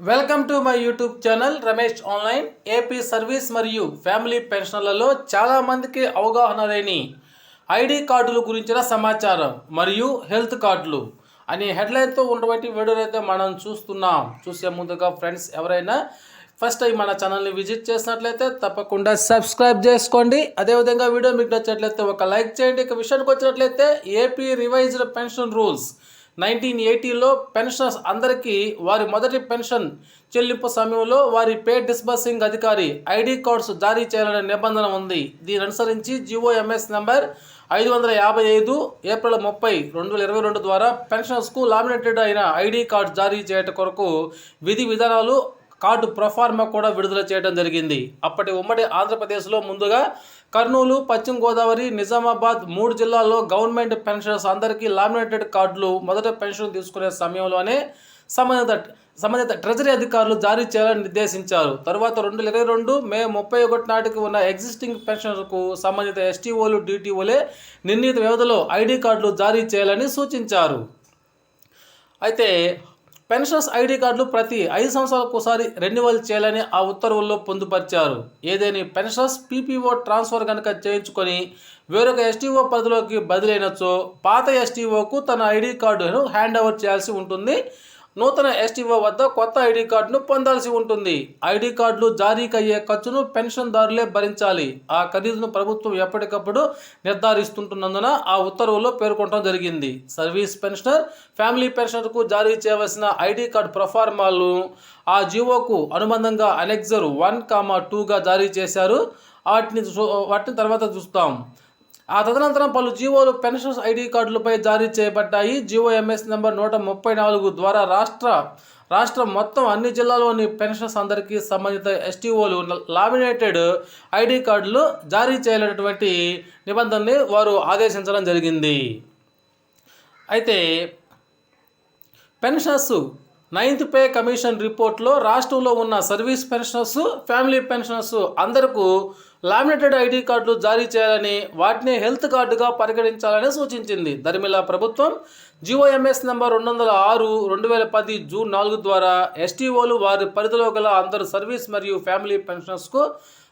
Welcome to my YouTube channel Ramesh online. AP service మరియు family పెన్షన్లలో చాలామందికి అవగాహన లేని ఐడి కార్డుల గురించిన సమాచారం మరియు హెల్త్ కార్డులు అనే హెడ్లైన్తో ఉన్నటువంటి వీడియోలు అయితే మనం చూసే ముందుగా ఫ్రెండ్స్ ఎవరైనా ఫస్ట్ టైం మన ఛానల్ని విజిట్ చేసినట్లయితే తప్పకుండా సబ్స్క్రైబ్ చేసుకోండి. అదేవిధంగా వీడియో మీకు నచ్చినట్లయితే ఒక లైక్ చేయండి. ఇక విషయానికి వచ్చినట్లయితే ఏపీ రివైజ్డ్ పెన్షన్ రూల్స్ 1980లో పెన్షనర్స్ అందరికీ వారి మొదటి పెన్షన్ చెల్లింపు సమయంలో వారి పే డిస్బర్సింగ్ అధికారి ఐడి కార్డ్స్ జారీ చేయాలనే నిబంధన ఉంది. దీని అనుసరించి జిఓఎంఎస్ నంబర్ 555 ఏప్రిల్ 30, 2022 ద్వారా పెన్షనర్స్కు లామినేటెడ్ అయిన ఐడి కార్డ్ జారీ చేయడం కొరకు విధి విధానాలు కార్డు ప్రొఫార్మా కూడా విడుదల చేయడం జరిగింది. అప్పటి ఉమ్మడి ఆంధ్రప్రదేశ్లో ముందుగా కర్నూలు, పశ్చిమ గోదావరి, నిజామాబాద్ 3 జిల్లాల్లో గవర్నమెంట్ పెన్షనర్స్ అందరికీ లామినేటెడ్ కార్డులు మొదట పెన్షన్ తీసుకునే సమయంలోనే సంబంధిత ట్రెజరీ అధికారులు జారీ చేయాలని నిర్దేశించారు. తరువాత 2022 మే 31 నాటికి ఉన్న ఎగ్జిస్టింగ్ పెన్షనర్కు సంబంధిత ఎస్టీఓలు, డిటిఓలే నిర్ణీత వ్యవధిలో ఐడి కార్డులు జారీ చేయాలని సూచించారు. అయితే పెన్షనర్స్ ఐడి కార్డులు ప్రతి 5 సంవత్సరాలకు ఒకసారి రెన్యువల్ చేయాలని ఆ ఉత్తర్వుల్లో పొందుపరిచారు. ఏదేని పెన్షనర్స్ పీపీఓ ట్రాన్స్ఫర్ కనుక చేయించుకొని వేరొక ఎస్టీఓ పరిధిలోకి బదిలైనచో పాత ఎస్టీఓకు తన ఐడి కార్డును హ్యాండ్ ఓవర్ చేయాల్సి ఉంటుంది. నూతన ఎస్టీఓ వద్ద కొత్త ఐడి కార్డును పొందాల్సి ఉంటుంది. ఐడి కార్డులు జారీకి అయ్యే ఖర్చును పెన్షన్దారులే భరించాలి. ఆ ఖరీదును ప్రభుత్వం ఎప్పటికప్పుడు నిర్ధారిస్తుంటున్నందున ఆ ఉత్తర్వుల్లో పేర్కొనడం జరిగింది. సర్వీస్ పెన్షనర్, ఫ్యామిలీ పెన్షనర్కు జారీ చేయవలసిన ఐడి కార్డు ప్రొఫార్మాలు ఆ జీవోకు అనుబంధంగా అనెక్సర్ 1, 2గా జారీ చేశారు. వాటిని తర్వాత చూస్తాం. ఆ తదనంతరం పలు జీవోలు పెన్షనర్స్ ఐడి కార్డులపై జారీ చేయబడ్డాయి. జీఓఎంఎస్ నెంబర్ 134 ద్వారా రాష్ట్రం మొత్తం అన్ని జిల్లాలోని పెన్షనర్స్ అందరికీ సంబంధిత ఎస్టీఓలు లామినేటెడ్ ఐడి కార్డులు జారీ చేయాలనేటువంటి నిబంధనని వారు ఆదేశించడం జరిగింది. అయితే పెన్షనర్స్ 9th పే కమిషన్ రిపోర్ట్లో రాష్ట్రంలో ఉన్న సర్వీస్ పెన్షనర్స్, ఫ్యామిలీ పెన్షనర్స్ అందరికీ లామినేటెడ్ ఐడి కార్డులు జారీ చేయాలని, వాటిని హెల్త్ కార్డుగా పరిగణించాలని సూచించింది. దరిమిలా ప్రభుత్వం జిఓఎంఎస్ నంబర్ 206, 2010 జూన్ 4 ద్వారా ఎస్టీఓలు వారి పరిధిలో గల అందరు సర్వీస్ మరియు ఫ్యామిలీ పెన్షనర్స్కు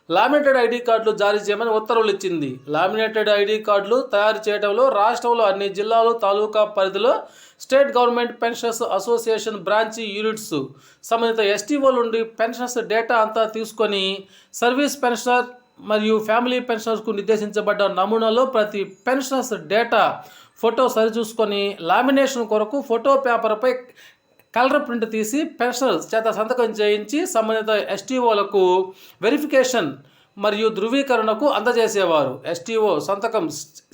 లామినేటెడ్ ఐడి కార్డులు జారీ చేయమని ఉత్తర్వులు ఇచ్చింది. లామినేటెడ్ ఐడి కార్డులు తయారు చేయడంలో రాష్ట్రంలో అన్ని జిల్లాలు, తాలూకా పరిధిలో state government pensioners association branch units సంబంధిత ఎస్టీఓల నుండి పెన్షనర్స్ డేటా అంతా తీసుకొని సర్వీస్ పెన్షనర్ మరియు ఫ్యామిలీ పెన్షనర్స్కు నిర్దేశించబడ్డ నమూనాలో ప్రతి పెన్షనర్స్ డేటా ఫోటో సరిచూసుకొని లామినేషన్ కొరకు ఫోటో పేపర్పై కలర్ ప్రింట్ తీసి పెన్షనర్స్ చేత సంతకం చేయించి సంబంధిత ఎస్టీఓలకు వెరిఫికేషన్ మరియు ధృవీకరణకు అందజేసేవారు. ఎస్టీఓ సంతకం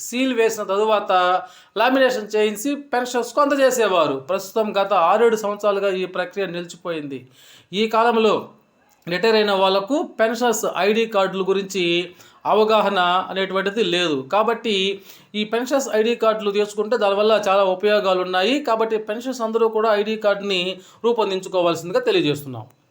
సీల్ వేసిన తరువాత లామినేషన్ చేయించి పెన్షనర్స్కు అందజేసేవారు. ప్రస్తుతం గత 6-7 సంవత్సరాలుగా ఈ ప్రక్రియ నిలిచిపోయింది. ఈ కాలంలో రిటైర్ అయిన వాళ్లకు పెన్షనర్స్ ఐడి కార్డుల గురించి అవగాహన అనేటువంటిది లేదు. కాబట్టి ఈ పెన్షనర్స్ ఐడి కార్డులు తీసుకుంటే దానివల్ల చాలా ఉపయోగాలు ఉన్నాయి. కాబట్టి పెన్షనర్స్ అందరూ కూడా ఐడి కార్డుని రూపొందించుకోవాల్సిందిగా తెలియజేస్తున్నాం.